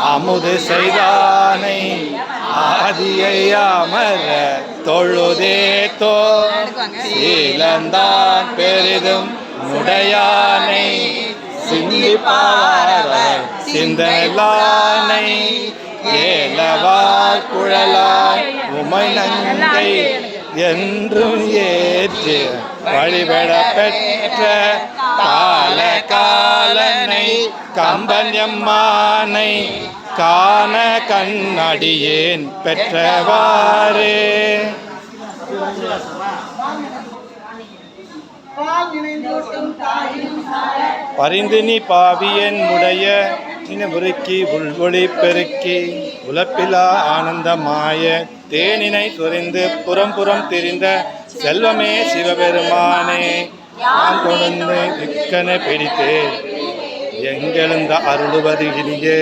அமுது செய்தானை ஆதியை அமர தொழுதேத்தோ சீலந்தான் பெரிதும் உடையானை சிந்திப்பார் சிந்தலானை ஏலவார் குழலாய் உமை நங்கை என்றும் ஏற்று வழிபட பெற்ற கால காலனை கம்பன்யம்மானை காண கண்ணடியேன் பெற்றவாறே. பரிந்து நீ பாவியன் உடைய முறுக்கி உள்வொளி பெருக்கி உலப்பிலா ஆனந்தமாய தேனினை சுரிந்து புறம் புறம் திரிந்த செல்வமே சிவபெருமானே நான் தொடர்ந்து இக்கனை பிடித்தே எங்கெழுந்த அருளுவதுகிரியே.